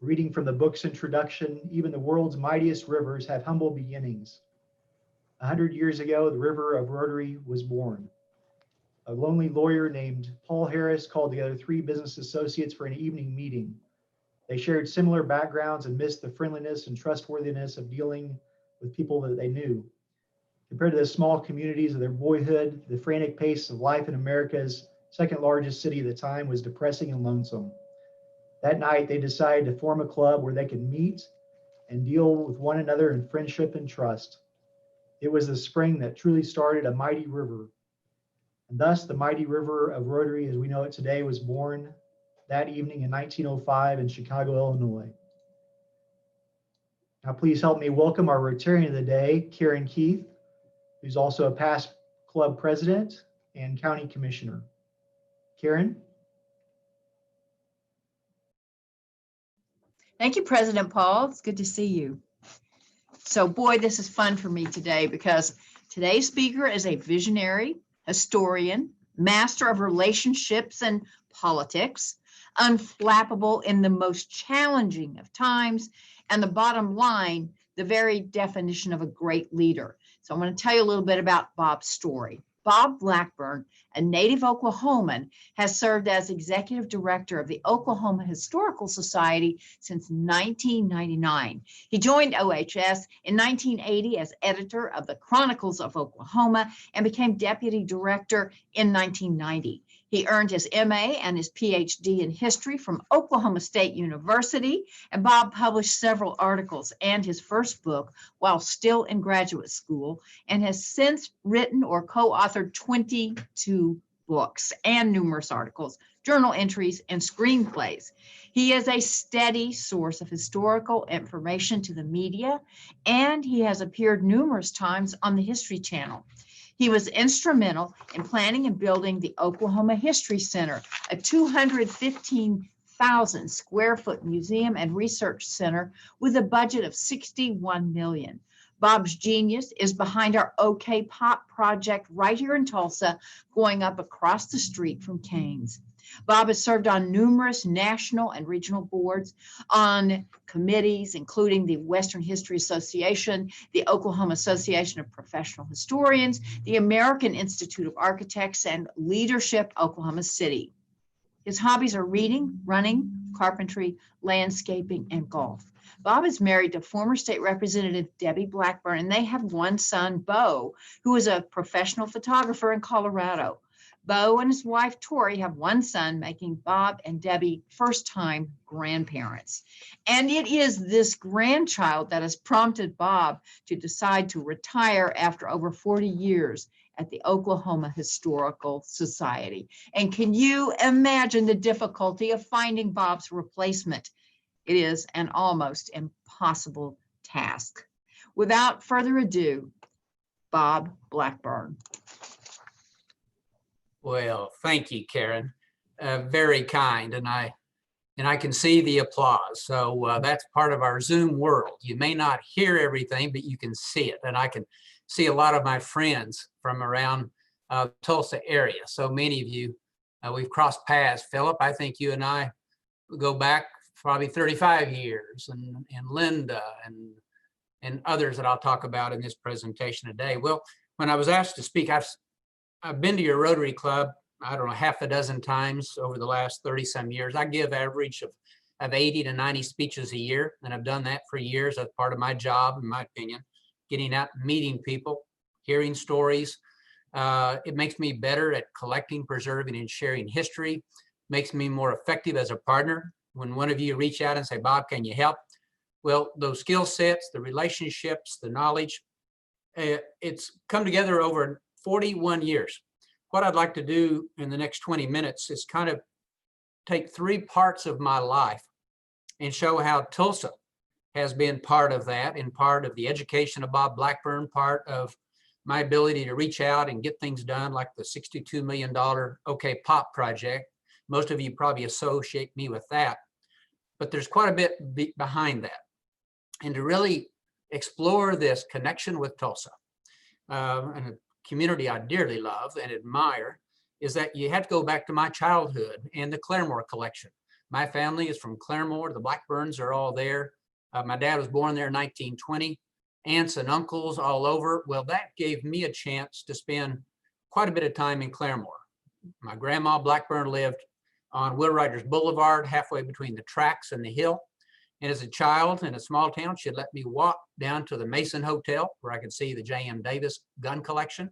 Reading from the book's introduction, even the world's mightiest rivers have humble beginnings. 100 years ago, the river of Rotary was born. A lonely lawyer named Paul Harris called together three business associates for an evening meeting. They shared similar backgrounds and missed the friendliness and trustworthiness of dealing with people that they knew. Compared to the small communities of their boyhood, the frantic pace of life in America's second largest city at the time was depressing and lonesome. That night, they decided to form a club where they could meet and deal with one another in friendship and trust. It was the spring that truly started a mighty river. And thus, the mighty river of Rotary, as we know it today, was born that evening in 1905 in Chicago, Illinois. Now, please help me welcome our Rotarian of the day, Karen Keith, who's also a past club president and county commissioner. Karen? Thank you, President Paul. It's good to see you. So, boy, this is fun for me today because today's speaker is a visionary, historian, master of relationships and politics, unflappable in the most challenging of times, and the bottom line, the very definition of a great leader. So I'm going to tell you a little bit about Bob's story. Bob Blackburn, a native Oklahoman, has served as executive director of the Oklahoma Historical Society since 1999. He joined OHS in 1980 as editor of the Chronicles of Oklahoma and became deputy director in 1990. He earned his MA and his PhD in history from Oklahoma State University, and Bob published several articles and his first book while still in graduate school, and has since written or co-authored 22 books and numerous articles, journal entries, and screenplays. He is a steady source of historical information to the media, and he has appeared numerous times on the History Channel. He was instrumental in planning and building the Oklahoma History Center, a 215,000 square foot museum and research center with a budget of $61 million. Bob's genius is behind our OK Pop project right here in Tulsa, going up across the street from Cain's. Bob has served on numerous national and regional boards, on committees, including the Western History Association, the Oklahoma Association of Professional Historians, the American Institute of Architects, and Leadership Oklahoma City. His hobbies are reading, running, carpentry, landscaping, and golf. Bob is married to former state representative Debbie Blackburn, and they have one son, Bo, who is a professional photographer in Colorado. Bo and his wife, Tori, have one son, making Bob and Debbie first-time grandparents. And it is this grandchild that has prompted Bob to decide to retire after over 40 years at the Oklahoma Historical Society. And can you imagine the difficulty of finding Bob's replacement? It is an almost impossible task. Without further ado, Bob Blackburn. Well, thank you, Karen. Very kind, and I can see the applause. So that's part of our Zoom world. You may not hear everything, but you can see it, and I can see a lot of my friends from around the Tulsa area. So many of you, we've crossed paths. Philip, I think you and I go back probably 35 years, and Linda and others that I'll talk about in this presentation today. Well, when I was asked to speak, I've been to your Rotary Club, I don't know, half a dozen times over the last 30 some years. I give average of 80 to 90 speeches a year, and I've done that for years as part of my job, in my opinion, getting out and meeting people, hearing stories. It makes me better at collecting, preserving, and sharing history, makes me more effective as a partner. When one of you reach out and say, Bob, can you help? Well, those skill sets, the relationships, the knowledge, it's come together over 41 years. What I'd like to do in the next 20 minutes is kind of take three parts of my life and show how Tulsa has been part of that, and part of the education of Bob Blackburn, part of my ability to reach out and get things done, like the $62 million OK Pop project. Most of you probably associate me with that, but there's quite a bit behind that. And to really explore this connection with Tulsa, and a community I dearly love and admire, is that you have to go back to my childhood and the Claremore collection. My family is from Claremore. The Blackburns are all there. My dad was born there in 1920. Aunts and uncles all over. Well, that gave me a chance to spend quite a bit of time in Claremore. My grandma Blackburn lived on Will Rogers Boulevard, halfway between the tracks and the hill. And as a child in a small town, she'd let me walk down to the Mason Hotel where I could see the J.M. Davis gun collection.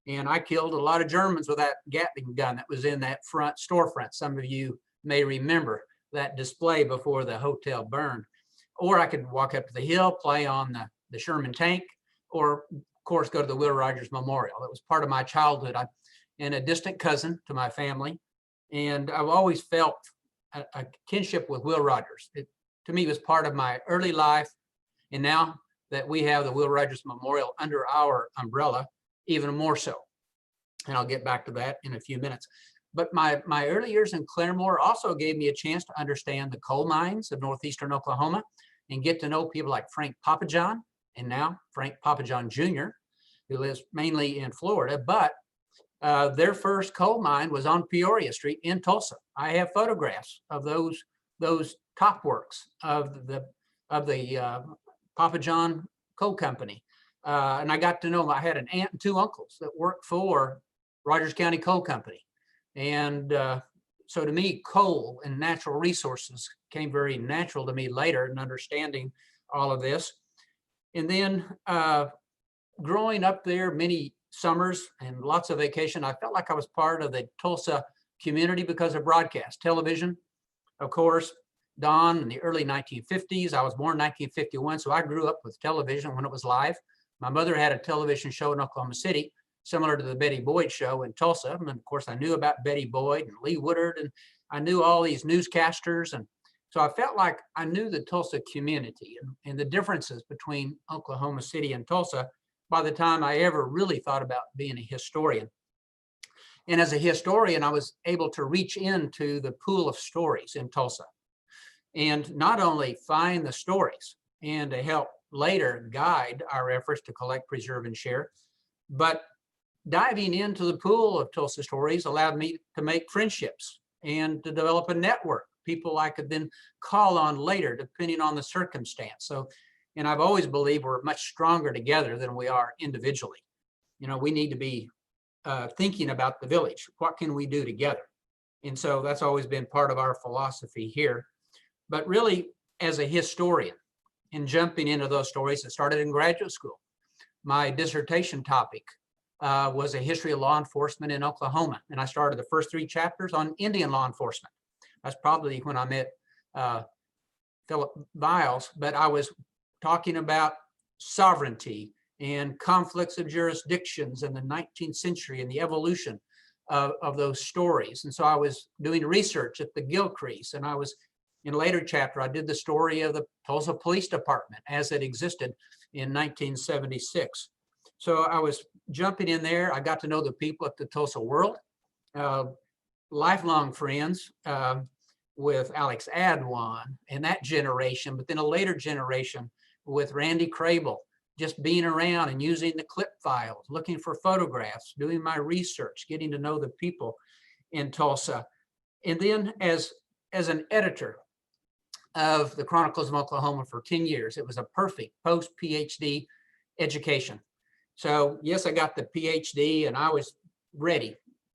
And I killed a lot of Germans with that Gatling gun that was in that front storefront. Some of you may remember that display before the hotel burned. Or I could walk up to the hill, play on the Sherman tank, or of course go to the Will Rogers Memorial. It was part of my childhood. I'm a distant cousin to my family, and I've always felt a kinship with Will Rogers. It, to me, was part of my early life, and now that we have the Will Rogers Memorial under our umbrella, even more so. And I'll get back to that in a few minutes. But my early years in Claremore also gave me a chance to understand the coal mines of northeastern Oklahoma and get to know people like Frank Papajohn, and now Frank Papajohn Jr., who lives mainly in Florida. But their first coal mine was on Peoria Street in Tulsa. I have photographs of those top works of the Papajohn Coal Company. And I got to know, I had an aunt and two uncles that worked for Rogers County Coal Company. And so to me, coal and natural resources came very natural to me later in understanding all of this. And then growing up there many summers and lots of vacation, I felt like I was part of the Tulsa community because of broadcast television. Of course, Don, in the early 1950s, I was born in 1951, so I grew up with television when it was live. My mother had a television show in Oklahoma City, similar to the Betty Boyd show in Tulsa. And of course, I knew about Betty Boyd and Lee Woodard, and I knew all these newscasters. And so I felt like I knew the Tulsa community and the differences between Oklahoma City and Tulsa by the time I ever really thought about being a historian. And as a historian, I was able to reach into the pool of stories in Tulsa and not only find the stories and to help later guide our efforts to collect, preserve, and share, but diving into the pool of Tulsa stories allowed me to make friendships and to develop a network, people I could then call on later, depending on the circumstance. So, and I've always believed we're much stronger together than we are individually. You know, we need to be thinking about the village. What can we do together? And so that's always been part of our philosophy here. But really, as a historian, and jumping into those stories, it started in graduate school. My dissertation topic was a history of law enforcement in Oklahoma. And I started the first 3 chapters on Indian law enforcement. That's probably when I met Philip Biles, but I was talking about sovereignty and conflicts of jurisdictions in the 19th century and the evolution of those stories. And so I was doing research at the Gilcrease, and I was, in a later chapter, I did the story of the Tulsa Police Department as it existed in 1976. So I was jumping in there. I got to know the people at the Tulsa World, lifelong friends with Alex Adwan and that generation, but then a later generation with Randy Crable, just being around and using the clip files, looking for photographs, doing my research, getting to know the people in Tulsa. And then as an editor of the Chronicles of Oklahoma for 10 years, it was a perfect post-PhD education. So yes, I got the PhD and I was ready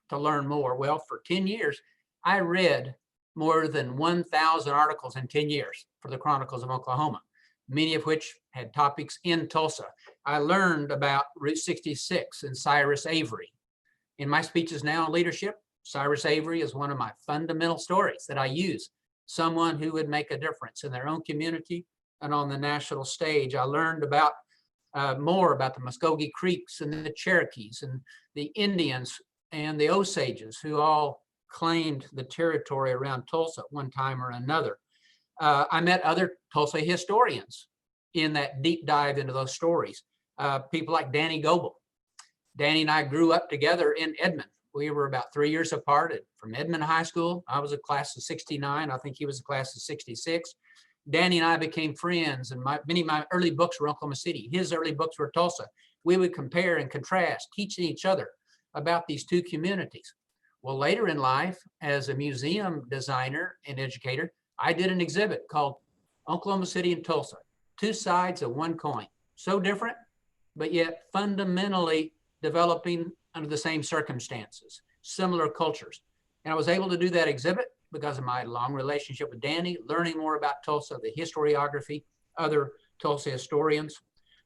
to learn more. Well, for 10 years, I read more than 1,000 articles in 10 years for the Chronicles of Oklahoma, many of which had topics in Tulsa. I learned about Route 66 and Cyrus Avery. In my speeches now on leadership, Cyrus Avery is one of my fundamental stories that I use. Someone who would make a difference in their own community and on the national stage. I learned about more about the Muskogee Creeks and the Cherokees and the Indians and the Osages who all claimed the territory around Tulsa at one time or another. I met other Tulsa historians in that deep dive into those stories. People like Danny Goebel. Danny and I grew up together in Edmond. We were about 3 years apart from Edmond High School. I was a class of 69. I think he was a class of 66. Danny and I became friends, and many of my early books were Oklahoma City. His early books were Tulsa. We would compare and contrast, teaching each other about these two communities. Well, later in life, as a museum designer and educator, I did an exhibit called Oklahoma City and Tulsa, two sides of one coin. So different, but yet fundamentally developing under the same circumstances, similar cultures. And I was able to do that exhibit because of my long relationship with Danny, learning more about Tulsa, the historiography, other Tulsa historians.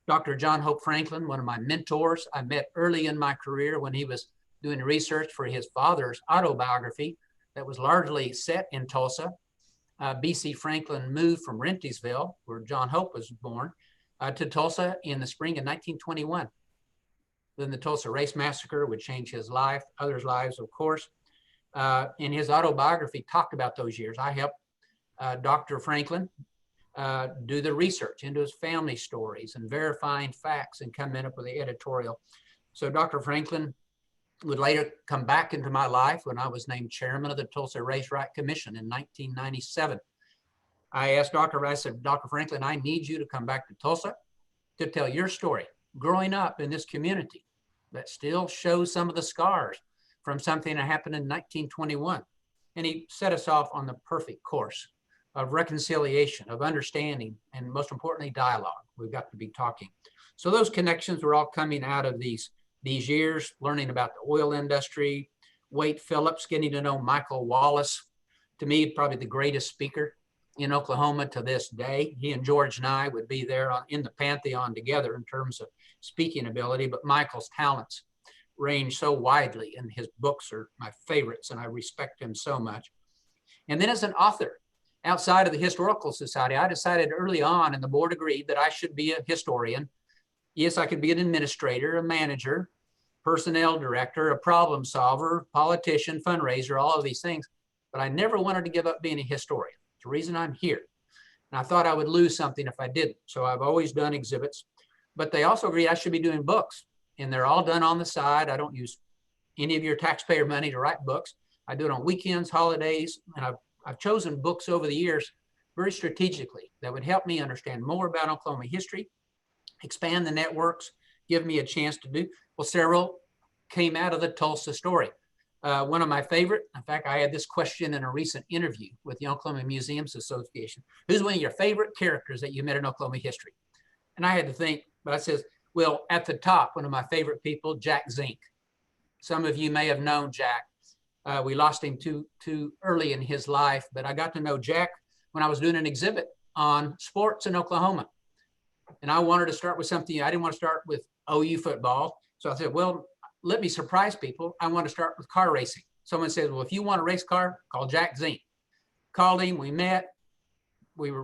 Dr. John Hope Franklin, one of my mentors, I met early in my career when he was doing research for his father's autobiography that was largely set in Tulsa. B.C. Franklin moved from Rentisville, where John Hope was born, to Tulsa in the spring of 1921. Then the Tulsa Race Massacre would change his life, others' lives, of course. In his autobiography, talked about those years. I helped Dr. Franklin do the research into his family stories and verifying facts and coming up with the editorial. So Dr. Franklin would later come back into my life when I was named chairman of the Tulsa Race Right Commission in 1997. I asked I said, Dr. Franklin, I need you to come back to Tulsa to tell your story, growing up in this community that still shows some of the scars from something that happened in 1921. And he set us off on the perfect course of reconciliation, of understanding, and most importantly, dialogue. We've got to be talking. So those connections were all coming out of these years, learning about the oil industry, Wade Phillips, getting to know Michael Wallace, to me, probably the greatest speaker in Oklahoma to this day. He and George Nye would be there in the pantheon together in terms of speaking ability, but Michael's talents range so widely, and his books are my favorites, and I respect him so much. And then as an author, outside of the Historical Society, I decided early on, and the board agreed, that I should be a historian. Yes, I could be an administrator, a manager, personnel director, a problem solver, politician, fundraiser, all of these things, but I never wanted to give up being a historian. It's the reason I'm here. And I thought I would lose something if I didn't. So I've always done exhibits, but they also agreed I should be doing books, and they're all done on the side. I don't use any of your taxpayer money to write books. I do it on weekends, holidays, and I've chosen books over the years very strategically that would help me understand more about Oklahoma history, expand the networks, give me a chance to do. Well, several came out of the Tulsa story. One of my favorite, in fact, I had this question in a recent interview with the Oklahoma Museums Association. Who's one of your favorite characters that you met in Oklahoma history? And I had to think, but I says, well, at the top, one of my favorite people, Jack Zink. Some of you may have known Jack. We lost him too early in his life, but I got to know Jack when I was doing an exhibit on sports in Oklahoma. And I wanted to start with something, I didn't want to start with OU football. So I said, well, let me surprise people. I want to start with car racing. Someone says, well, if you want a race car, call Jack Zink. Called him, we met.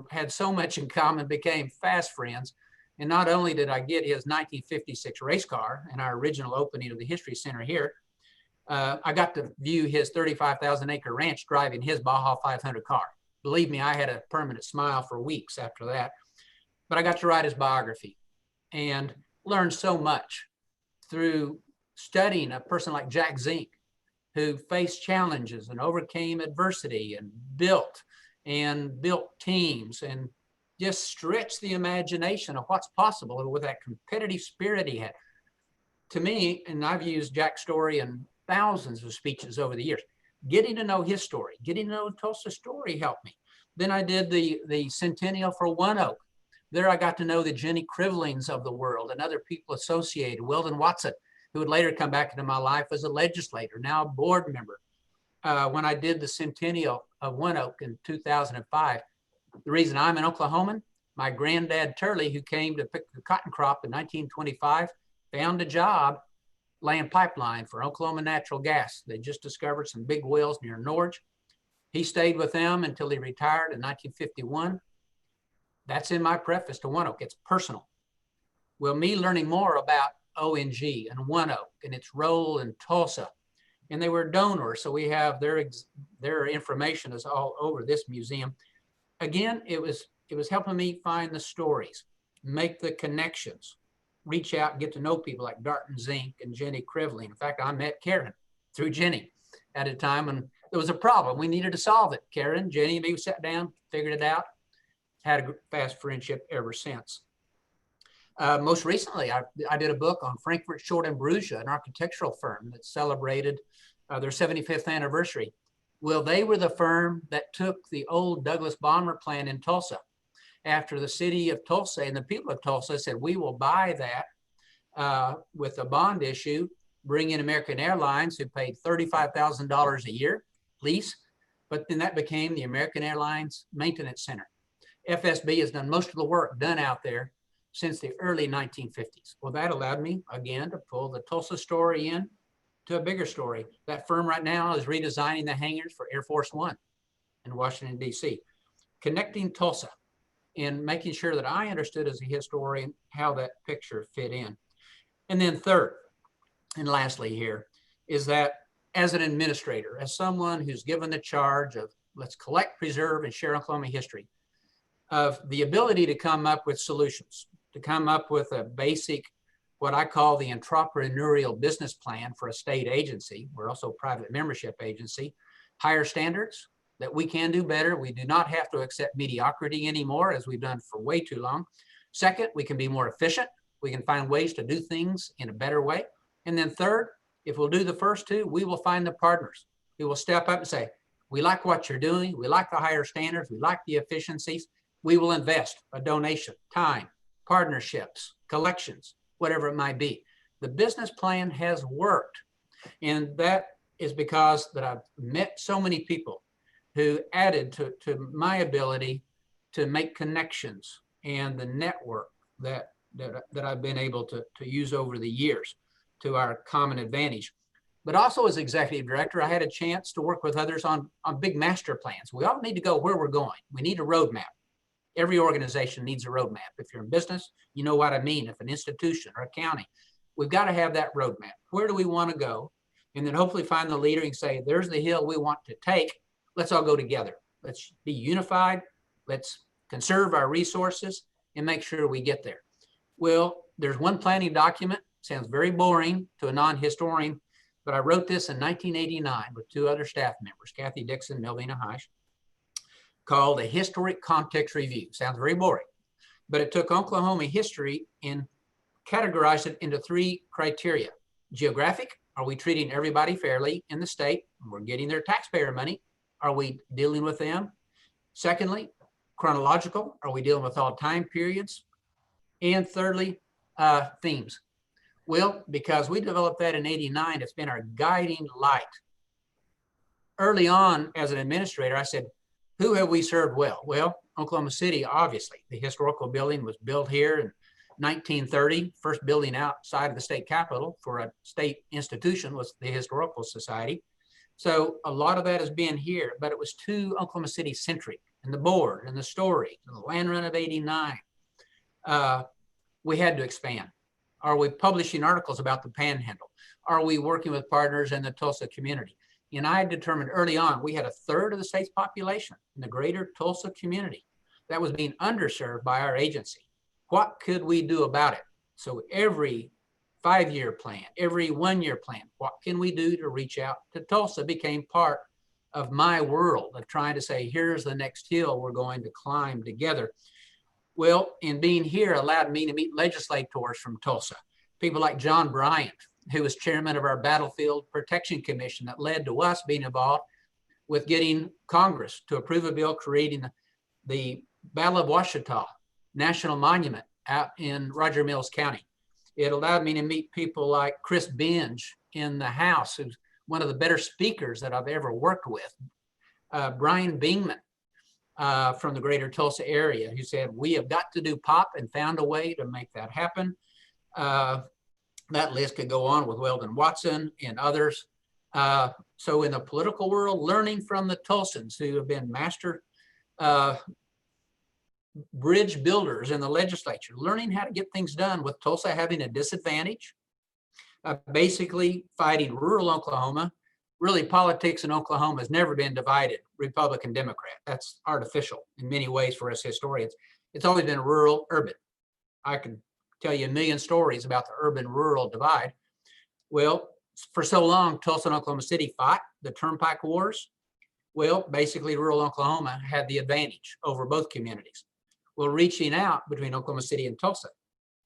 Had so much in common, became fast friends. And not only did I get his 1956 race car in our original opening of the History Center here, I got to view his 35,000 acre ranch driving his Baja 500 car. Believe me, I had a permanent smile for weeks after that. But I got to write his biography and learned so much through studying a person like Jack Zink, who faced challenges and overcame adversity and built teams and just stretched the imagination of what's possible with that competitive spirit he had. To me, and I've used Jack's story in thousands of speeches over the years, getting to know his story, getting to know Tulsa's story helped me. Then I did the centennial for ONEOK. There I got to know the Jenny Crivlings of the world and other people associated, Weldon Watson, who would later come back into my life as a legislator, now a board member. When I did the centennial of ONEOK in 2005, the reason I'm an Oklahoman, my granddad Turley, who came to pick the cotton crop in 1925, found a job laying pipeline for Oklahoma Natural Gas. They just discovered some big wells near Norge. He stayed with them until he retired in 1951. That's in my preface to ONEOK. It's personal. Well, me learning more about ONG and ONEOK and its role in Tulsa, and they were donors, so we have their information is all over this museum. Again, it was helping me find the stories, make the connections, reach out and get to know people like Darton Zink and Jenny Crivling. In fact, I met Karen through Jenny at a time when there was a problem. We needed to solve it. Karen, Jenny, and me sat down, figured it out, had a fast friendship ever since. Most recently, I did a book on Frankfurt, Short and Brugia, an architectural firm that celebrated their 75th anniversary. Well, they were the firm that took the old Douglas Bomber plant in Tulsa after the city of Tulsa and the people of Tulsa said, we will buy that with a bond issue, bring in American Airlines, who paid $35,000 a year lease, but then that became the American Airlines Maintenance Center. FSB has done most of the work done out there since the early 1950s. Well, that allowed me, again, to pull the Tulsa story in to a bigger story. That firm right now is redesigning the hangars for Air Force One in Washington, D.C., connecting Tulsa and making sure that I understood as a historian how that picture fit in. And then third, and lastly here, is that as an administrator, as someone who's given the charge of let's collect, preserve, and share Oklahoma history, of the ability to come up with solutions, to come up with a basic, what I call the entrepreneurial business plan for a state agency. We're also a private membership agency, higher standards that we can do better. We do not have to accept mediocrity anymore as we've done for way too long. Second, we can be more efficient. We can find ways to do things in a better way. And then third, if we'll do the first two, we will find the partners who will step up and say, we like what you're doing. We like the higher standards. We like the efficiencies. We will invest a donation, time, partnerships, collections, whatever it might be. The business plan has worked. And that is because that I've met so many people who added to my ability to make connections and the network that I've been able to use over the years to our common advantage. But also as executive director, I had a chance to work with others on big master plans. We all need to go where we're going. We need a roadmap. Every organization needs a roadmap. If you're in business, you know what I mean. If an institution or a county, we've got to have that roadmap. Where do we want to go? And then hopefully find the leader and say, there's the hill we want to take. Let's all go together. Let's be unified. Let's conserve our resources and make sure we get there. Well, there's one planning document. Sounds very boring to a non-historian, but I wrote this in 1989 with two other staff members, Kathy Dixon, Melvina Heisch, called a Historic Context Review. Sounds very boring, but it took Oklahoma history and categorized it into three criteria. Geographic, are we treating everybody fairly in the state? We're getting their taxpayer money. Are we dealing with them? Secondly, chronological, are we dealing with all time periods? And thirdly, themes. Well, because we developed that in '89, it's been our guiding light. Early on as an administrator, I said, who have we served well? Well, Oklahoma City, obviously. The historical building was built here in 1930. First building outside of the state capitol for a state institution was the Historical Society. So a lot of that has been here, but it was too Oklahoma City centric, and the board and the story and the land run of '89. We had to expand. Are we publishing articles about the Panhandle? Are we working with partners in the Tulsa community? And I determined early on, we had a third of the state's population in the greater Tulsa community that was being underserved by our agency. What could we do about it? So every 5-year plan, every 1-year plan, what can we do to reach out to Tulsa became part of my world of trying to say, here's the next hill we're going to climb together. Well, in being here allowed me to meet legislators from Tulsa, people like John Bryant, who was chairman of our Battlefield Protection Commission that led to us being involved with getting Congress to approve a bill creating the Battle of Ouachita National Monument out in Roger Mills County. It allowed me to meet people like Chris Binge in the House, who's one of the better speakers that I've ever worked with. Brian Bingman from the greater Tulsa area, who said, we have got to do POP and found a way to make that happen. That list could go on with Weldon Watson and others. So in the political world, learning from the Tulsans who have been master bridge builders in the legislature, learning how to get things done with Tulsa having a disadvantage, basically fighting rural Oklahoma. Really, politics in Oklahoma has never been divided, Republican, Democrat. That's artificial in many ways for us historians. It's always been rural, urban. I can tell you a million stories about the urban-rural divide. Well, for so long, Tulsa and Oklahoma City fought the Turnpike Wars. Well, basically, rural Oklahoma had the advantage over both communities. Well, reaching out between Oklahoma City and Tulsa,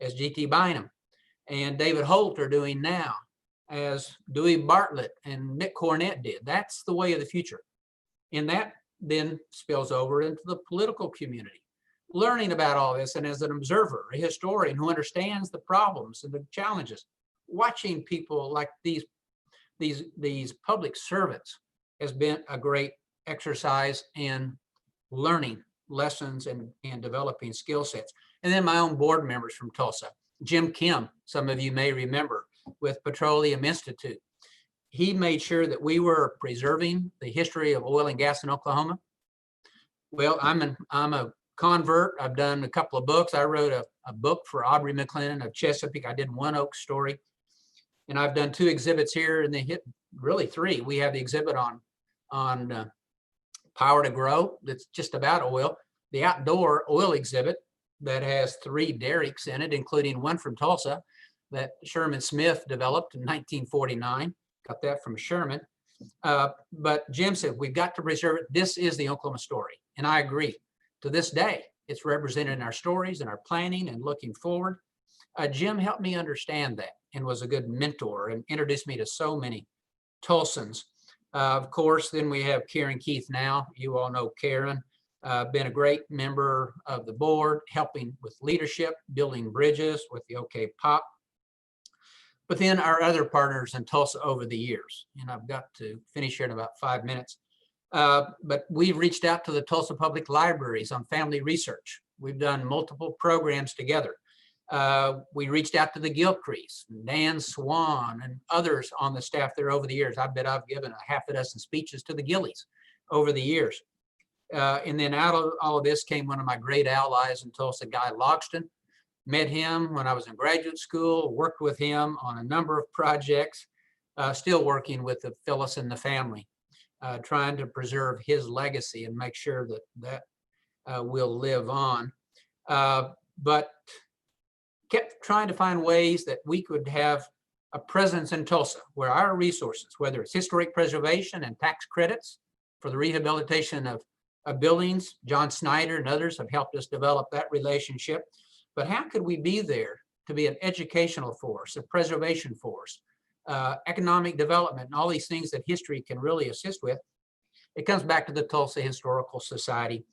as G.T. Bynum and David Holt are doing now, as Dewey Bartlett and Nick Cornett did. That's the way of the future. And that then spills over into the political community, learning about all this. And as an observer, a historian who understands the problems and the challenges, watching people like these public servants has been a great exercise in learning lessons and developing skill sets. And then my own board members from Tulsa, Jim Kim, some of you may remember, with Petroleum Institute. He made sure that we were preserving the history of oil and gas in Oklahoma. Well, I'm a convert. I've done a couple of books. I wrote a book for Aubrey McLennan of Chesapeake. I did One Oak story. And I've done 2 exhibits here, and really 3. We have the exhibit on Power to Grow that's just about oil, the outdoor oil exhibit that has 3 derricks in it, including one from Tulsa that Sherman Smith developed in 1949. Got that from Sherman. But Jim said, we've got to preserve it. This is the Oklahoma story. And I agree. To this day, it's represented in our stories and our planning and looking forward. Jim helped me understand that and was a good mentor and introduced me to so many Tulsans. Of course, then we have Karen Keith now. You all know Karen, been a great member of the board, helping with leadership, building bridges with the OK Pop. But then our other partners in Tulsa over the years, and I've got to finish here in about 5 minutes. But we've reached out to the Tulsa Public Libraries on family research. We've done multiple programs together. We reached out to the Gilcrease, Dan Swan, and others on the staff there over the years. I bet I've given a half a dozen speeches to the Gillies over the years. And then out of all of this came one of my great allies in Tulsa, Guy Logston. Met him when I was in graduate school, worked with him on a number of projects, still working with the Phyllis and the family, trying to preserve his legacy and make sure that will live on. But kept trying to find ways that we could have a presence in Tulsa where our resources, whether it's historic preservation and tax credits for the rehabilitation of buildings, John Snyder and others have helped us develop that relationship. But how could we be there to be an educational force, a preservation force, economic development, and all these things that history can really assist with? It comes back to the Tulsa Historical Society,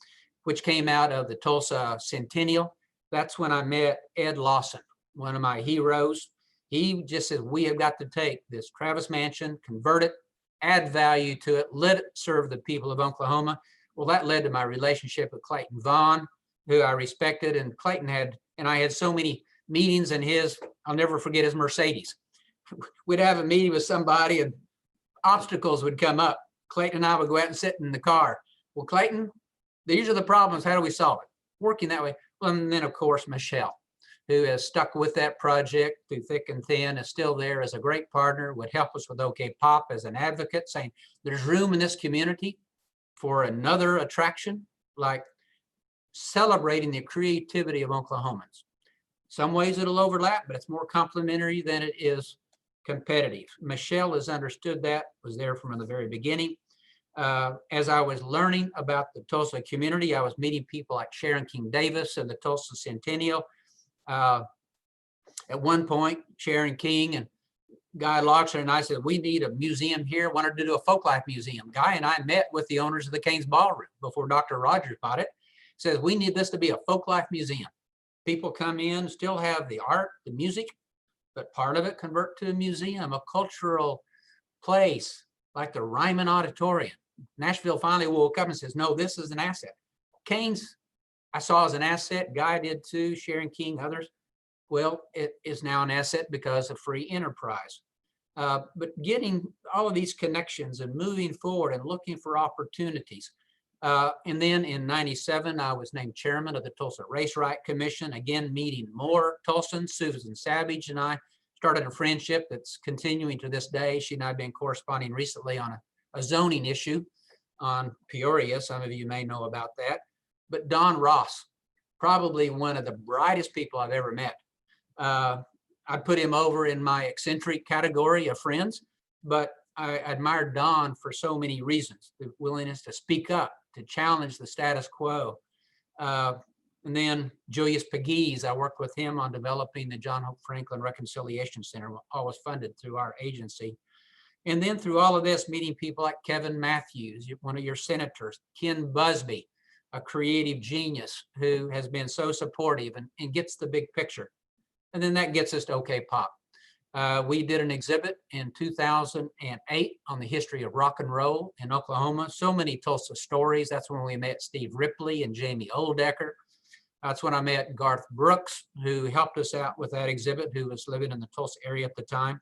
which came out of the Tulsa Centennial. That's when I met Ed Lawson, one of my heroes. He just said, we have got to take this Travis Mansion, convert it, add value to it, let it serve the people of Oklahoma. Well, that led to my relationship with Clayton Vaughn, who I respected. And Clayton and I had so many meetings in I'll never forget his Mercedes. We'd have a meeting with somebody and obstacles would come up. Clayton and I would go out and sit in the car. Well, Clayton, these are the problems. How do we solve it? Working that way. Well, and then, of course, Michelle, who has stuck with that project through thick and thin, is still there as a great partner, would help us with OK Pop as an advocate, saying there's room in this community for another attraction, like celebrating the creativity of Oklahomans. Some ways it'll overlap, but it's more complementary than it is competitive. Michelle has understood that, was there from the very beginning. As I was learning about the Tulsa community, I was meeting people like Sharon King Davis and the Tulsa Centennial. At one point, Sharon King and Guy Logston and I said, we need a museum here. Wanted to do a folklife museum. Guy and I met with the owners of the Cain's Ballroom before Dr. Rogers bought it. Says, we need this to be a folklife museum. People come in, still have the art, the music, but part of it convert to a museum, a cultural place like the Ryman Auditorium. Nashville finally woke up and says, no, this is an asset. Cain's I saw as an asset. Guy did too, Sharon King, others. Well, it is now an asset because of free enterprise. But getting all of these connections and moving forward and looking for opportunities. And then in '97, I was named chairman of the Tulsa Race Right Commission, again, meeting more Tulsans. Susan Savage and I started a friendship that's continuing to this day. She and I have been corresponding recently on a zoning issue on Peoria. Some of you may know about that. But Don Ross, probably one of the brightest people I've ever met. I put him over in my eccentric category of friends, but I admired Don for so many reasons. The willingness to speak up, to challenge the status quo, And then Julius Pegues, I worked with him on developing the John Hope Franklin Reconciliation Center, all was funded through our agency. And then through all of this, meeting people like Kevin Matthews, one of your senators, Ken Busby, a creative genius who has been so supportive and gets the big picture. And then that gets us to OK Pop. We did an exhibit in 2008 on the history of rock and roll in Oklahoma. So many Tulsa stories. That's when we met Steve Ripley and Jamie Oldecker. That's when I met Garth Brooks, who helped us out with that exhibit, who was living in the Tulsa area at the time.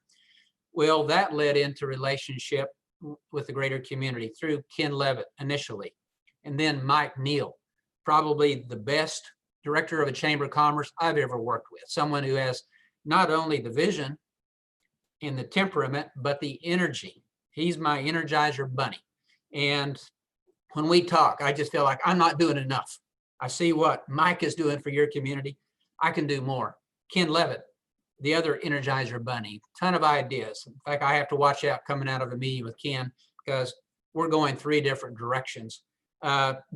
Well, that led into relationship with the greater community through Ken Levitt initially, and then Mike Neal, probably the best director of a chamber of commerce I've ever worked with. Someone who has not only the vision and the temperament, but the energy. He's my Energizer bunny. And when we talk, I just feel like I'm not doing enough. I see what Mike is doing for your community. I can do more. Ken Levitt, the other Energizer bunny, ton of ideas. In fact, I have to watch out coming out of a meeting with Ken because we're going 3 different directions.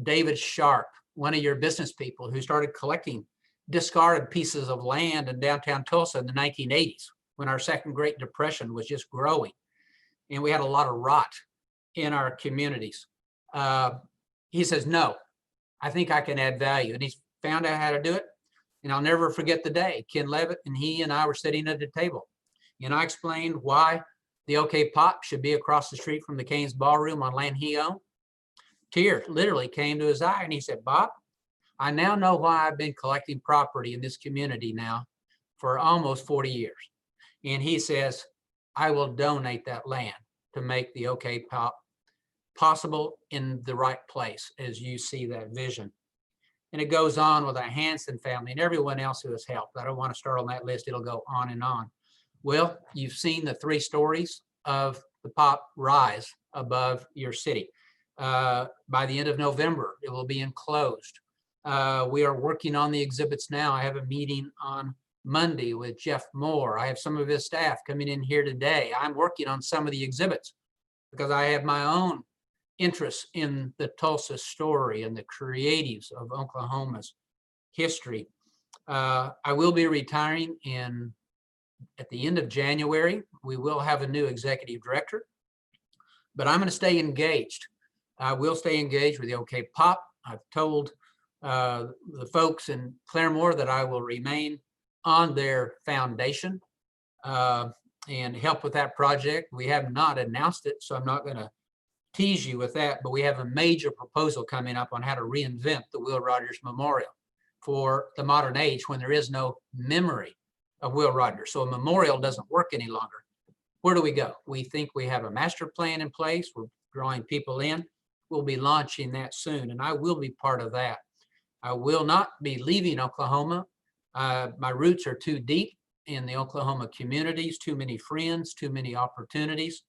David Sharp, one of your business people who started collecting discarded pieces of land in downtown Tulsa in the 1980s when our second Great Depression was just growing. And we had a lot of rot in our communities. He says, no, I think I can add value. And he's found out how to do it. And I'll never forget the day Ken Levitt and he and I were sitting at the table. And I explained why the OK Pop should be across the street from the Cain's Ballroom on land he owned. Tears literally came to his eye and he said, Bob, I now know why I've been collecting property in this community now for almost 40 years. And he says, I will donate that land to make the OK Pop possible in the right place as you see that vision. And it goes on with our Hanson family and everyone else who has helped. I don't want to start on that list. It'll go on and on. Well, you've seen the 3 stories of the Pop rise above your city. By the end of November, it will be enclosed. We are working on the exhibits now. I have a meeting on Monday with Jeff Moore. I have some of his staff coming in here today. I'm working on some of the exhibits because I have my own interest in the Tulsa story and the creatives of Oklahoma's history. I will be retiring at the end of January. We will have a new executive director, but I'm going to stay engaged. I will stay engaged with the OK Pop. I've told the folks in Claremore that I will remain on their foundation and help with that project. We have not announced it, so I'm not going to tease you with that, but we have a major proposal coming up on how to reinvent the Will Rogers Memorial for the modern age when there is no memory of Will Rogers. So a memorial doesn't work any longer. Where do we go? We think we have a master plan in place. We're drawing people in. We'll be launching that soon, and I will be part of that. I will not be leaving Oklahoma. My roots are too deep in the Oklahoma communities, too many friends, too many opportunities.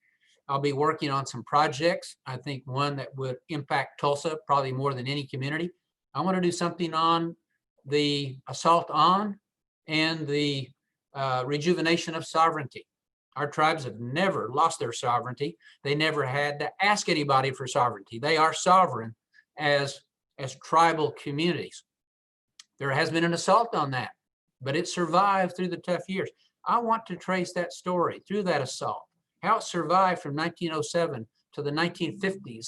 I'll be working on some projects. I think one that would impact Tulsa probably more than any community. I want to do something on the assault on and the rejuvenation of sovereignty. Our tribes have never lost their sovereignty. They never had to ask anybody for sovereignty. They are sovereign as tribal communities. There has been an assault on that, but it survived through the tough years. I want to trace that story through that assault, how it survived from 1907 to the 1950s,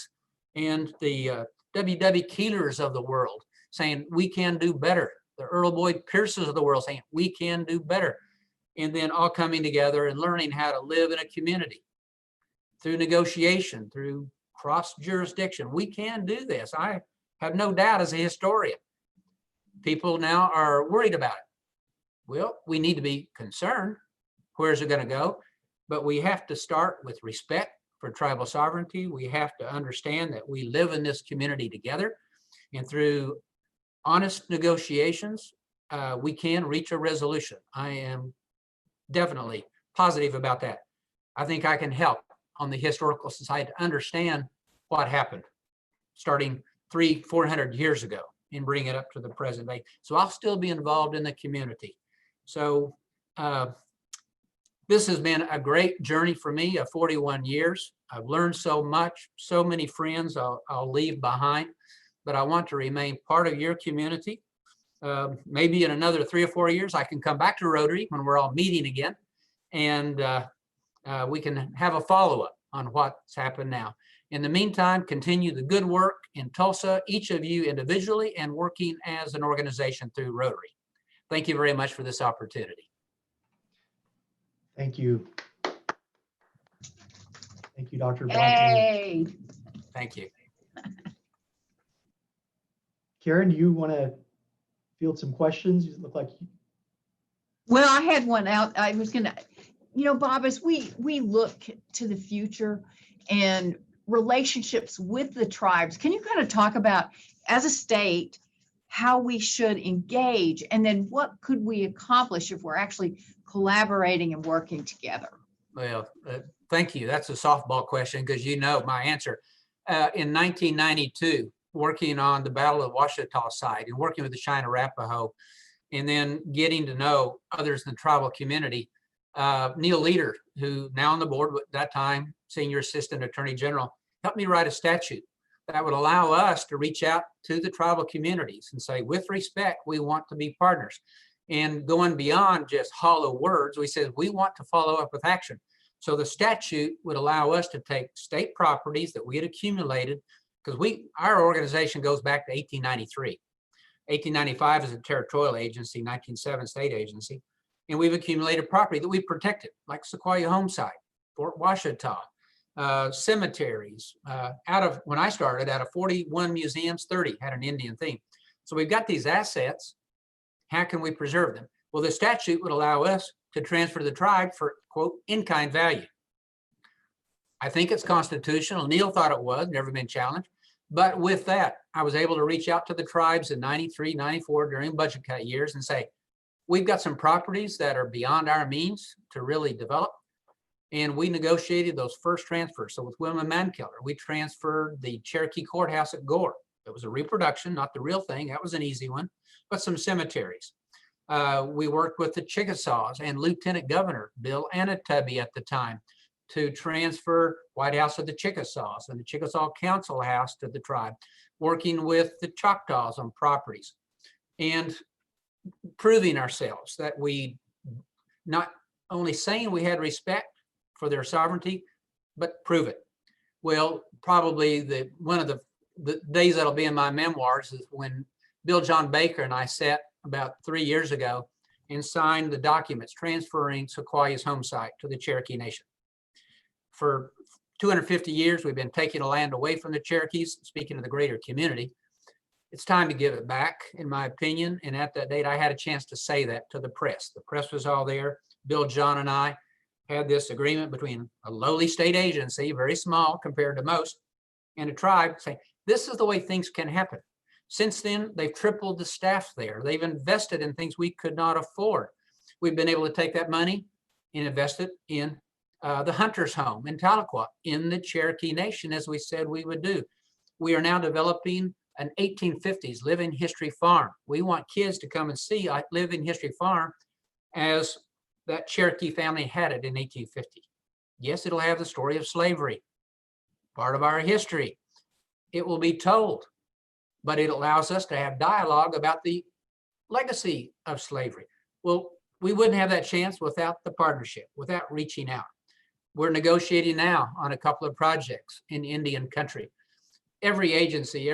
and the W.W. Keelers of the world saying, we can do better. The Earl Boyd Pierces of the world saying, we can do better. And then all coming together and learning how to live in a community through negotiation, through cross jurisdiction. We can do this. I have no doubt as a historian. People now are worried about it. Well, we need to be concerned. Where's it going to go? But we have to start with respect for tribal sovereignty. We have to understand that we live in this community together, and through honest negotiations, we can reach a resolution. I am definitely positive about that. I think I can help on the historical society to understand what happened starting 300-400 years ago and bring it up to the present day. So I'll still be involved in the community. So this has been a great journey for me of 41 years. I've learned so much, so many friends I'll leave behind, but I want to remain part of your community. maybe in another 3 or 4 years, I can come back to Rotary when we're all meeting again, and we can have a follow-up on what's happened now. In the meantime, continue the good work in Tulsa, each of you individually and working as an organization through Rotary. Thank you very much for this opportunity. Thank you. Thank you, Dr. Blackmore. Hey, Thank you. Karen, do you want to field some questions? You look like well, I had one out. I was gonna, Bob, as we look to the future and relationships with the tribes, can you kind of talk about, as a state, how we should engage, and then what could we accomplish if we're actually collaborating and working together? Well, thank you. That's a softball question because you know my answer. In 1992, working on the Battle of Ouachita site and working with the Cheyenne Arapaho, and then getting to know others in the tribal community, Neil Leader, who now on the board at that time, Senior Assistant Attorney General, helped me write a statute that would allow us to reach out to the tribal communities and say, with respect, we want to be partners. And going beyond just hollow words, we said, we want to follow up with action. So the statute would allow us to take state properties that we had accumulated, because our organization goes back to 1893. 1895 is a territorial agency, 1907 state agency. And we've accumulated property that we've protected, like Sequoia Home Site, Fort Ouachita, cemeteries. When I started, out of 41 museums, 30 had an Indian theme. So we've got these assets. How can we preserve them? Well, the statute would allow us to transfer the tribe for, quote, in-kind value. I think it's constitutional. Neil thought it was, never been challenged. But with that, I was able to reach out to the tribes in 93, 94 during budget cut years and say, we've got some properties that are beyond our means to really develop. And we negotiated those first transfers. So with William Mankeller, we transferred the Cherokee Courthouse at Gore. It was a reproduction, not the real thing. That was an easy one, but some cemeteries. We worked with the Chickasaws and Lieutenant Governor Bill Anatubby at the time to transfer White House of the Chickasaws and the Chickasaw Council House to the tribe, working with the Choctaws on properties and proving ourselves that we not only saying we had respect for their sovereignty, but prove it. Well, probably one of the days that'll be in my memoirs is when Bill John Baker and I sat about 3 years ago and signed the documents transferring Sequoia's home site to the Cherokee Nation. For 250 years, we've been taking the land away from the Cherokees, speaking of the greater community. It's time to give it back, in my opinion. And at that date, I had a chance to say that to the press. The press was all there. Bill John and I had this agreement between a lowly state agency, very small compared to most, and a tribe saying, this is the way things can happen. Since then, they've tripled the staff there. They've invested in things we could not afford. We've been able to take that money and invest it in the Hunter's Home in Tahlequah, in the Cherokee Nation, as we said we would do. We are now developing an 1850s living history farm. We want kids to come and see a living history farm as that Cherokee family had it in 1850. Yes, it'll have the story of slavery, part of our history. It will be told, but it allows us to have dialogue about the legacy of slavery. Well, we wouldn't have that chance without the partnership, without reaching out. We're negotiating now on a couple of projects in Indian country. Every agency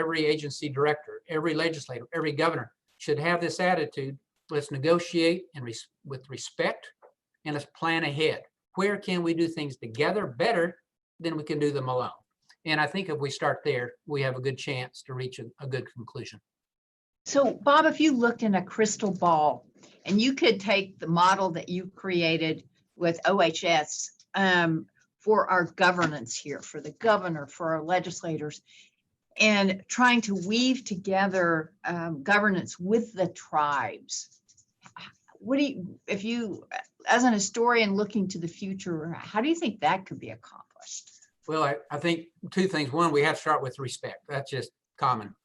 director, every legislator, every governor should have this attitude. Let's negotiate and with respect, and let's plan ahead. Where can we do things together better than we can do them alone? And I think if we start there, we have a good chance to reach a good conclusion. So, Bob, if you looked in a crystal ball and you could take the model that you created with OHS for our governance here, for the governor, for our legislators, and trying to weave together governance with the tribes, if you, as an historian looking to the future, how do you think that could be accomplished? Well, I think two things. One, we have to start with respect. That's just common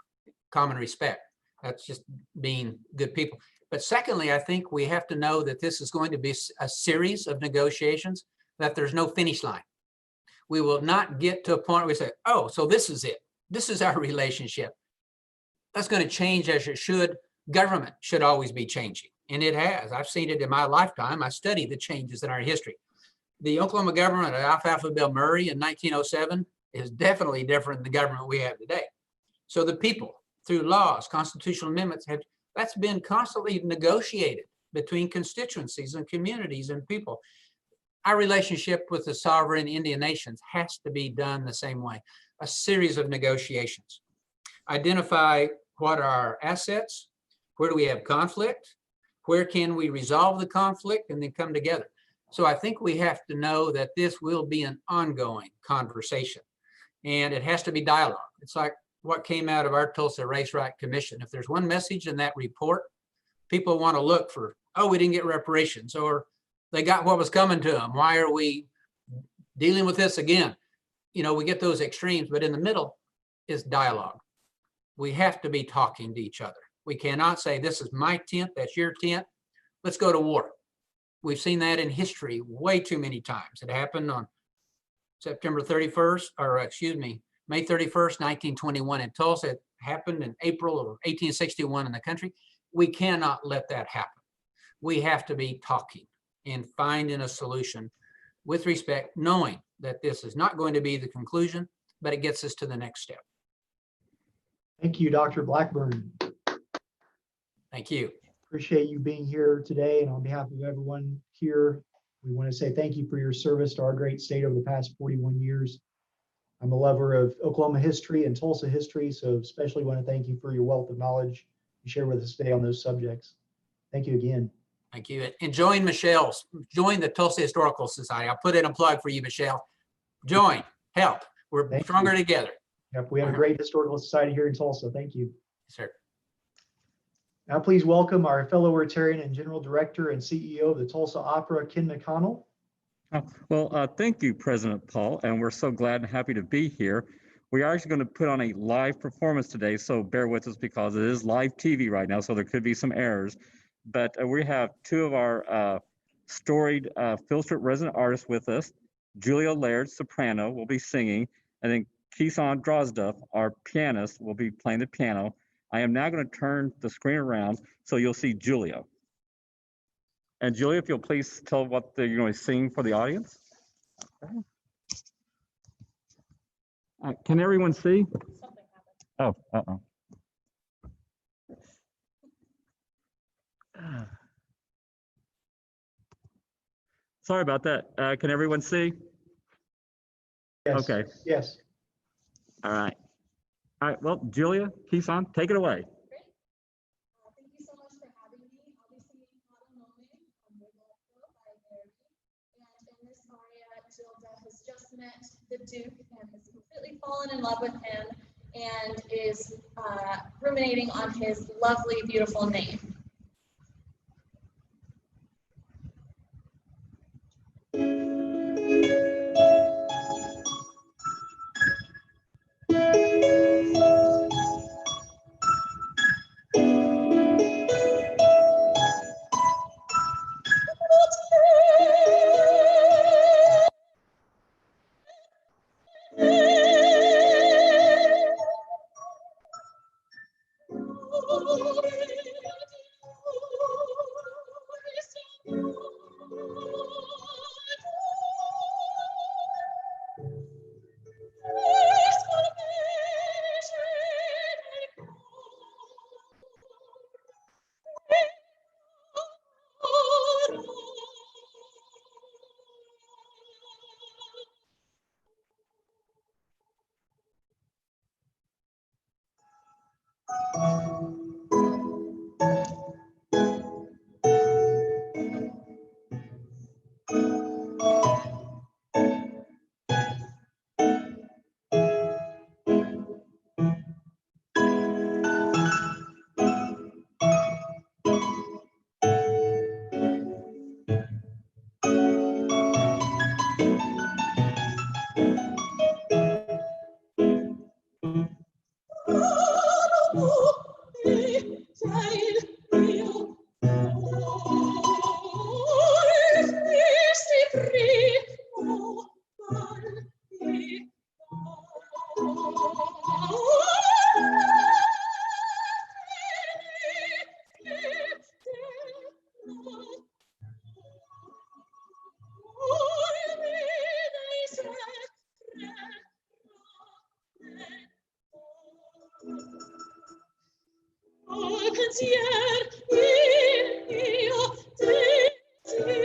respect. That's just being good people. But secondly, I think we have to know that this is going to be a series of negotiations, that there's no finish line. We will not get to a point where we say, oh, so this is it. This is our relationship. That's going to change as it should Government should always be changing, and it has. I've seen it in my lifetime. I studied the changes in our history. The Oklahoma government of Alfalfa Bill Murray in 1907 is definitely different than the government we have today. So the people, through laws, constitutional amendments, that's been constantly negotiated between constituencies and communities and people. Our relationship with the sovereign Indian nations has to be done the same way. A series of negotiations. Identify what are our assets, where do we have conflict, where can we resolve the conflict, and then come together. So I think we have to know that this will be an ongoing conversation, and it has to be dialogue. It's like what came out of our Tulsa Race Right Commission. If there's one message in that report, people want to look for, oh, we didn't get reparations, or they got what was coming to them. Why are we dealing with this again? You know, we get those extremes, but in the middle is dialogue. We have to be talking to each other. We cannot say, this is my tent, that's your tent, let's go to war. We've seen that in history way too many times. It happened on September 31st, or excuse me, May 31st, 1921 in Tulsa. It happened in April of 1861 in the country. We cannot let that happen. We have to be talking and finding a solution with respect, knowing that this is not going to be the conclusion, but it gets us to the next step. Thank you, Dr. Blackburn. Thank you. Appreciate you being here today. And on behalf of everyone here, we want to say thank you for your service to our great state over the past 41 years. I'm a lover of Oklahoma history and Tulsa history, so especially want to thank you for your wealth of knowledge you share with us today on those subjects. Thank you again. Thank you. And join Michelle's, join the Tulsa Historical Society. I'll put in a plug for you, Michelle. Join, help. We're Thank stronger you. together. Yep, we have a great historical society here in Tulsa. Thank you. Yes, sir. Now please welcome our fellow Rotarian and General Director and CEO of the Tulsa Opera, Ken McConnell. Thank you, President Paul, and we're so glad and happy to be here. We are actually going to put on a live performance today, so bear with us because it is live TV right now, so there could be some errors. But we have two of our storied Phil Strip resident artists with us. Julia Laird, soprano, will be singing, and then Keeson Drozda, our pianist, will be playing the piano. I am now going to turn the screen around so you'll see Julia. And Julia, if you'll please tell what you're going to sing for the audience. Can everyone see? Oh, uh-oh. Sorry about that. Can everyone see? Yes. Okay. Yes. All right. All right. Well, Julia, Keeson, take it away. Great. Thank you so much for having me. I'll be singing Hot and Lonely on Wiggle by Verdi. And in this aria, Gilda has just met the Duke and has completely fallen in love with him and is ruminating on his lovely, beautiful name. Al pensier io desidero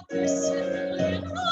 te servo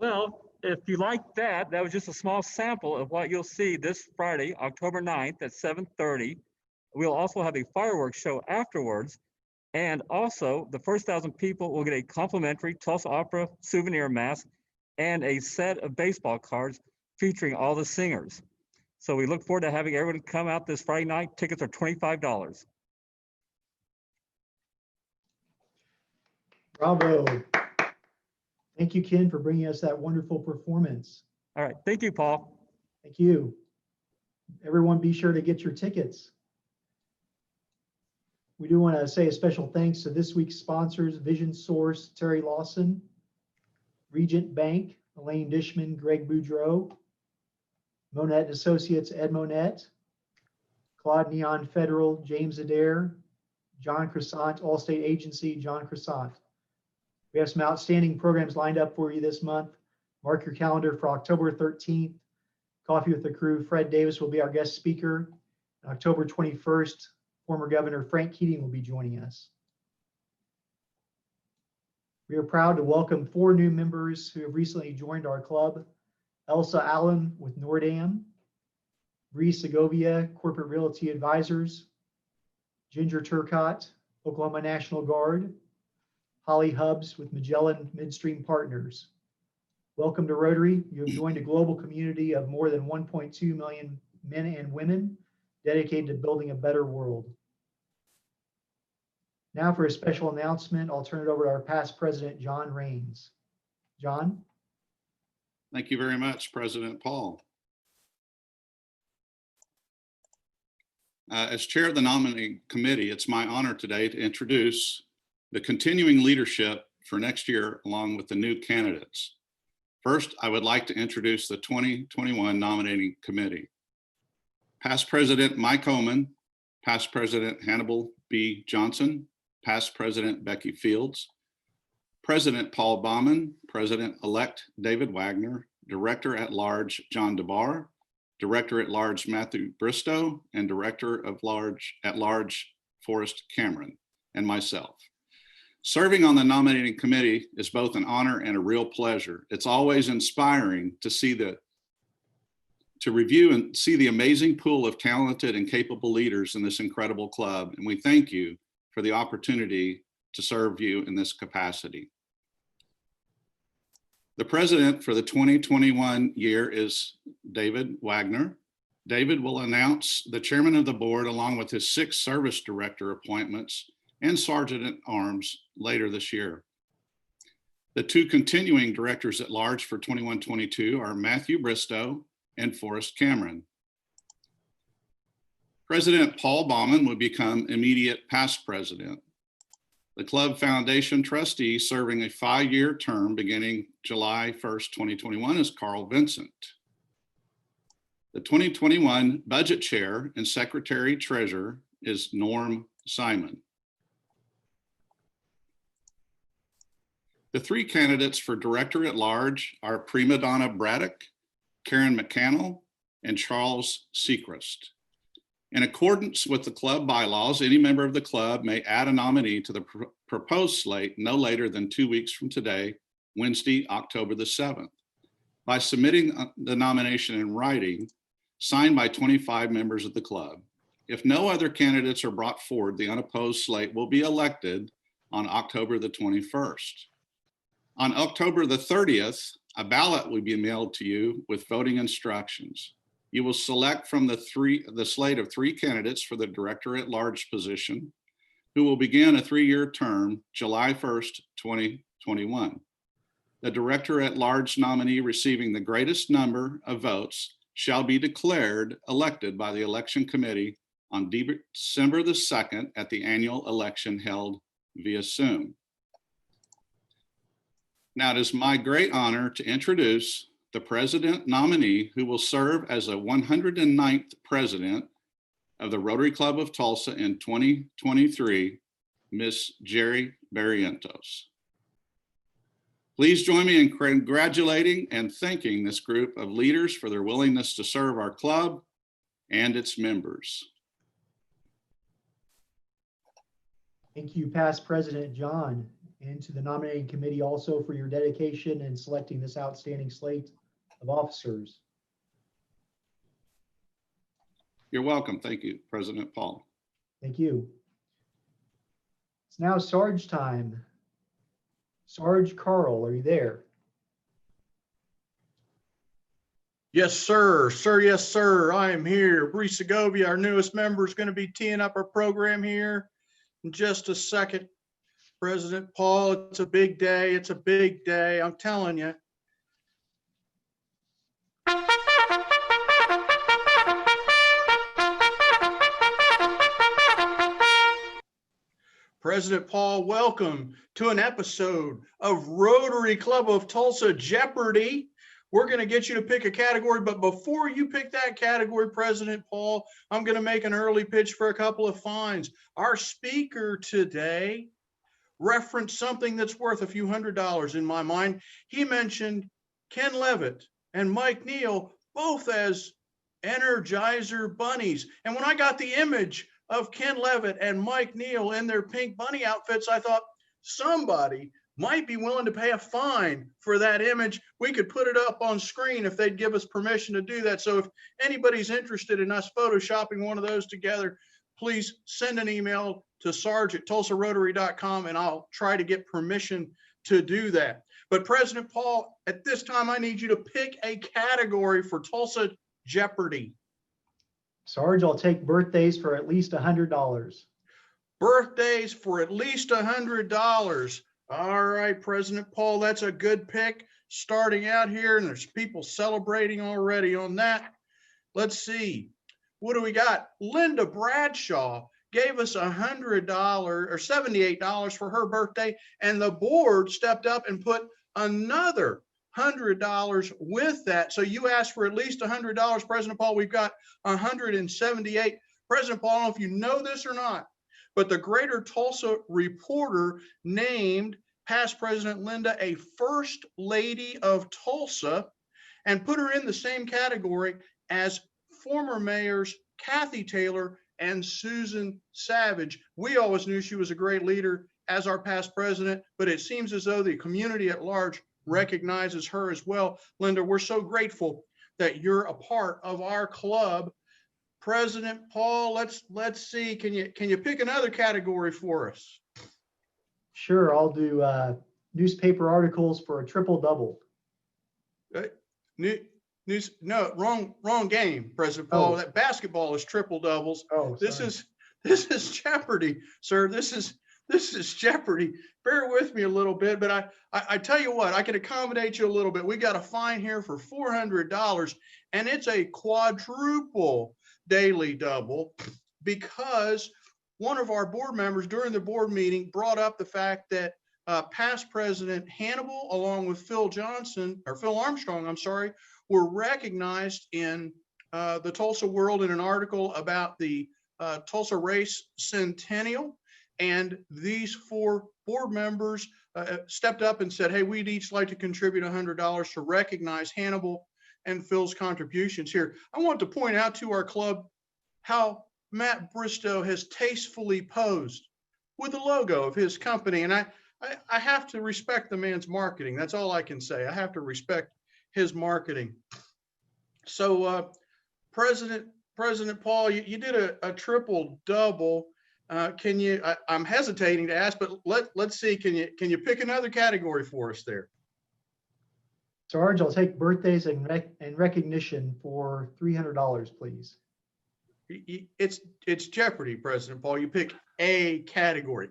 Well, if you like that, that was just a small sample of what you'll see this Friday, October 9th at 7:30. We'll also have a fireworks show afterwards. And also, the first 1,000 people will get a complimentary Tulsa Opera souvenir mask and a set of baseball cards featuring all the singers. So we look forward to having everyone come out this Friday night. Tickets are $25. Bravo. Thank you, Ken, for bringing us that wonderful performance. All right. Thank you, Paul. Thank you. Everyone, be sure to get your tickets. We do want to say a special thanks to this week's sponsors, Vision Source, Terry Lawson, Regent Bank, Elaine Dishman, Greg Boudreau, Monette Associates, Ed Monette, Claude Neon Federal, James Adair, John Crescent, Allstate Agency, John Crescent. We have some outstanding programs lined up for you this month. Mark your calendar for October 13th. Coffee with the Crew. Fred Davis will be our guest speaker. October 21st, former Governor Frank Keating will be joining us. We are proud to welcome 4 new members who have recently joined our club. Elsa Allen with Nordam, Bree Segovia, Corporate Realty Advisors, Ginger Turcott, Oklahoma National Guard, Holly Hubbs with Magellan Midstream Partners. Welcome to Rotary. You have joined a global community of more than 1.2 million men and women dedicated to building a better world. Now for a special announcement, I'll turn it over to our past president, John Raines. John? Thank you very much, President Paul. As chair of the nominating committee, it's my honor today to introduce the continuing leadership for next year along with the new candidates. First, I would like to introduce the 2021 nominating committee. Past President Mike Homan, past President Hannibal B. Johnson, past President Becky Fields, President Paul Baumann, President-elect David Wagner, Director-at-Large John DeBar, Director-at-Large Matthew Bristow, and Director-at-Large Forrest Cameron, and myself. Serving on the nominating committee is both an honor and a real pleasure. It's always inspiring to review and see the amazing pool of talented and capable leaders in this incredible club, and we thank you for the opportunity to serve you in this capacity. The president for the 2021 year is David Wagner. David will announce the chairman of the board along with his 6 service director appointments and sergeant at arms later this year. The 2 continuing directors at large for 21-22 are Matthew Bristow and Forrest Cameron. President Paul Baumann will become immediate past president. The club foundation trustee serving a 5-year term beginning July 1st, 2021 is Carl Vincent. The 2021 budget chair and secretary treasurer is Norm Simon. The 3 candidates for director at large are Prima Donna Braddock, Karen McCannell, and Charles Sechrist. In accordance with the club bylaws, any member of the club may add a nominee to the proposed slate no later than 2 weeks from today, Wednesday, October the 7th, by submitting the nomination in writing, signed by 25 members of the club. If no other candidates are brought forward, the unopposed slate will be elected on October the 21st. On October the 30th, a ballot will be mailed to you with voting instructions. You will select from the slate of 3 candidates for the director at large position, who will begin a 3-year term, July 1st, 2021. The director at large nominee receiving the greatest number of votes shall be declared elected by the election committee on December the 2nd at the annual election held via Zoom. Now it is my great honor to introduce the president nominee who will serve as a 109th president of the Rotary Club of Tulsa in 2023, Ms. Jerry Barrientos. Please join me in congratulating and thanking this group of leaders for their willingness to serve our club and its members. Thank you, past President John, and to the nominating committee also for your dedication in selecting this outstanding slate of officers. You're welcome. Thank you, President Paul. Thank you. It's now Sarge time. Sarge Carl, are you there? Yes, sir. Sir, yes, sir. I am here. Bree Segovia, our newest member, is going to be teeing up our program here in just a second. President Paul, it's a big day. It's a big day. I'm telling you. President Paul, welcome to an episode of Rotary Club of Tulsa Jeopardy! We're going to get you to pick a category, but before you pick that category, President Paul, I'm going to make an early pitch for a couple of fines. Our speaker today reference something that's worth a few $100s in my mind. He mentioned Ken Levitt and Mike Neal, both as Energizer bunnies. And when I got the image of Ken Levitt and Mike Neal in their pink bunny outfits, I thought somebody might be willing to pay a fine for that image. We could put it up on screen if they'd give us permission to do that. So if anybody's interested in us photoshopping one of those together, please send an email to sarge@tulsarotary.com and I'll try to get permission to do that. But President Paul, at this time, I need you to pick a category for Tulsa Jeopardy. Sarge, I'll take birthdays for at least $100. Birthdays for at least $100. All right, President Paul, that's a good pick. Starting out here, and there's people celebrating already on that. Let's see. What do we got? Linda Bradshaw gave us $100 or $78 for her birthday, and the board stepped up and put another $100 with that. So you asked for at least $100, President Paul. We've got $178. President Paul, I don't know if you know this or not, but the Greater Tulsa Reporter named past President Linda a First Lady of Tulsa and put her in the same category as former mayors Kathy Taylor and Susan Savage. We always knew she was a great leader as our past president, but it seems as though the community at large recognizes her as well. Linda, we're so grateful that you're a part of our club. President Paul, let's see. Can you pick another category for us? Sure, I'll do newspaper articles for a triple double. No, wrong game, President Paul. Oh. That basketball is triple doubles. Oh, This sorry. is Jeopardy, sir. This is Jeopardy. Bear with me a little bit, but I tell you what, I can accommodate you a little bit. We got a fine here for $400, and it's a quadruple daily double because one of our board members during the board meeting brought up the fact that past President Hannibal, along with Phil Armstrong, I'm sorry, were recognized in the Tulsa World in an article about the Tulsa Race Centennial. And these four board members stepped up and said, hey, we'd each like to contribute $100 to recognize Hannibal and Phil's contributions here. I want to point out to our club how Matt Bristow has tastefully posed with the logo of his company. And I have to respect the man's marketing. That's all I can say. I have to respect his marketing. So President Paul, you did a triple double. Can you, I'm hesitating to ask, but let's see, can you pick another category for us there? Sarge, I'll take birthdays and recognition for $300, please. It's Jeopardy, President Paul. You pick a category.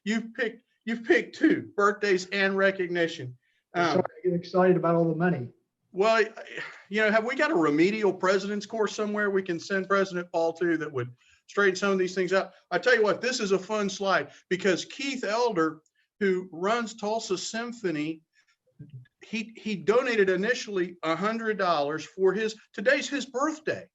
You've picked two, birthdays and recognition. I'm sorry, I get excited about all the money. Well, have we got a remedial president's course somewhere we can send President Paul to that would straighten some of these things out? I tell you what, this is a fun slide because Keith Elder, who runs Tulsa Symphony, he donated initially $100 for today's his birthday.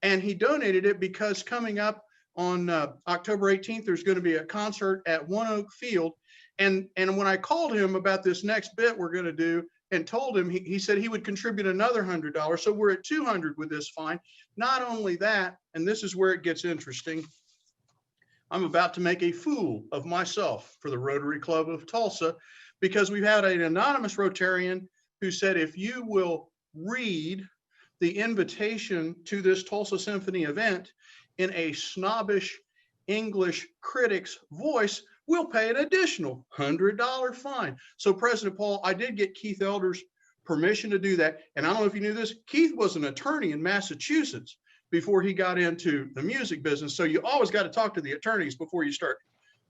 And he donated it because coming up on October 18th, there's going to be a concert at One Oak Field. And when I called him about this next bit we're going to do and told him, he said he would contribute another $100. So we're at $200 with this fine. Not only that, and this is where it gets interesting, I'm about to make a fool of myself for the Rotary Club of Tulsa because we've had an anonymous Rotarian who said, if you will read the invitation to this Tulsa Symphony event in a snobbish English critic's voice, we'll pay an additional $100 fine. So President Paul, I did get Keith Elder's permission to do that. And I don't know if you knew this, Keith was an attorney in Massachusetts before he got into the music business. So you always got to talk to the attorneys before you start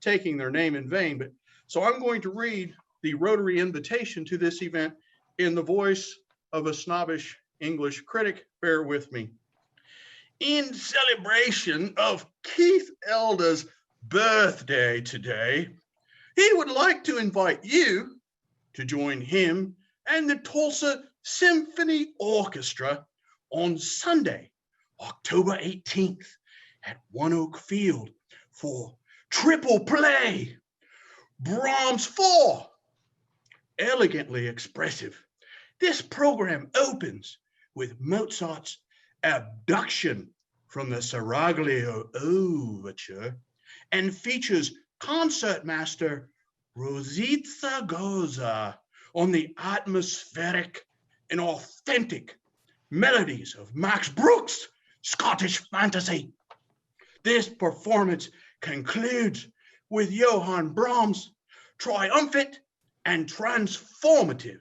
taking their name in vain. But so I'm going to read the Rotary invitation to this event in the voice of a snobbish English critic. Bear with me. In celebration of Keith Elder's birthday today, he would like to invite you to join him and the Tulsa Symphony Orchestra on Sunday, October 18th at One Oak Field for triple play. Brahms 4. Elegantly expressive. This program opens with Mozart's Abduction from the Seraglio Overture and features concertmaster Rosita Goza on the atmospheric and authentic melodies of Max Brooks' Scottish fantasy. This performance concludes with Johann Brahms' triumphant and transformative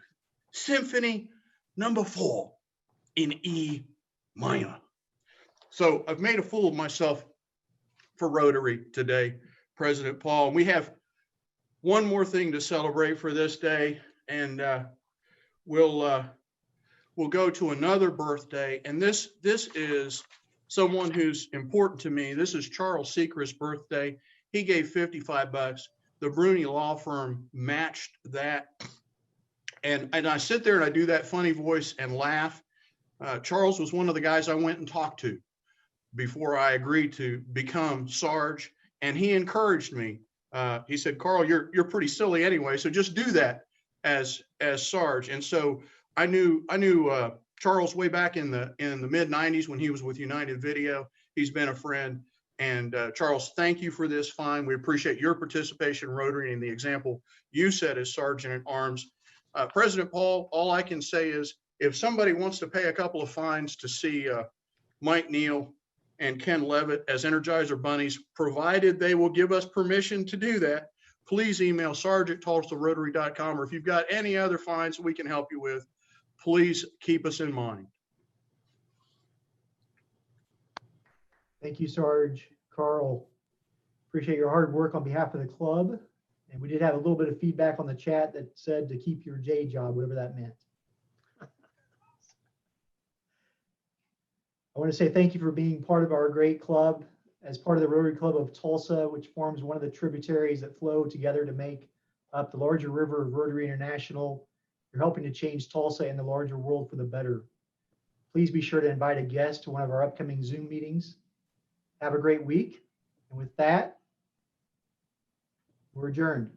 Symphony No. 4 in E minor. So I've made a fool of myself for Rotary today, President Paul. And we have one more thing to celebrate for this day, and we'll go to another birthday. And this is someone who's important to me. This is Charles Sechrist's birthday. He gave $55. The Bruni Law Firm matched that. And I sit there and I do that funny voice and laugh. Charles was one of the guys I went and talked to before I agreed to become Sarge, and he encouraged me. He said, "Carl, you're pretty silly anyway, so just do that as Sarge." And so I knew Charles way back in the mid '90s when he was with United Video. He's been a friend. And Charles, thank you for this fine. We appreciate your participation in Rotary and the example you set as Sergeant at Arms. President Paul, all I can say is if somebody wants to pay a couple of fines to see Mike Neal and Ken Levitt as Energizer Bunnies, provided they will give us permission to do that, please email sarge@tulsarotary.com, or if you've got any other fines we can help you with, please keep us in mind. Thank you, Sarge. Carl, appreciate your hard work on behalf of the club. And we did have a little bit of feedback on the chat that said to keep your J job, whatever that meant. I want to say thank you for being part of our great club as part of the Rotary Club of Tulsa, which forms one of the tributaries that flow together to make up the larger river of Rotary International. You're helping to change Tulsa and the larger world for the better. Please be sure to invite a guest to one of our upcoming Zoom meetings. Have a great week. And with that, we're adjourned.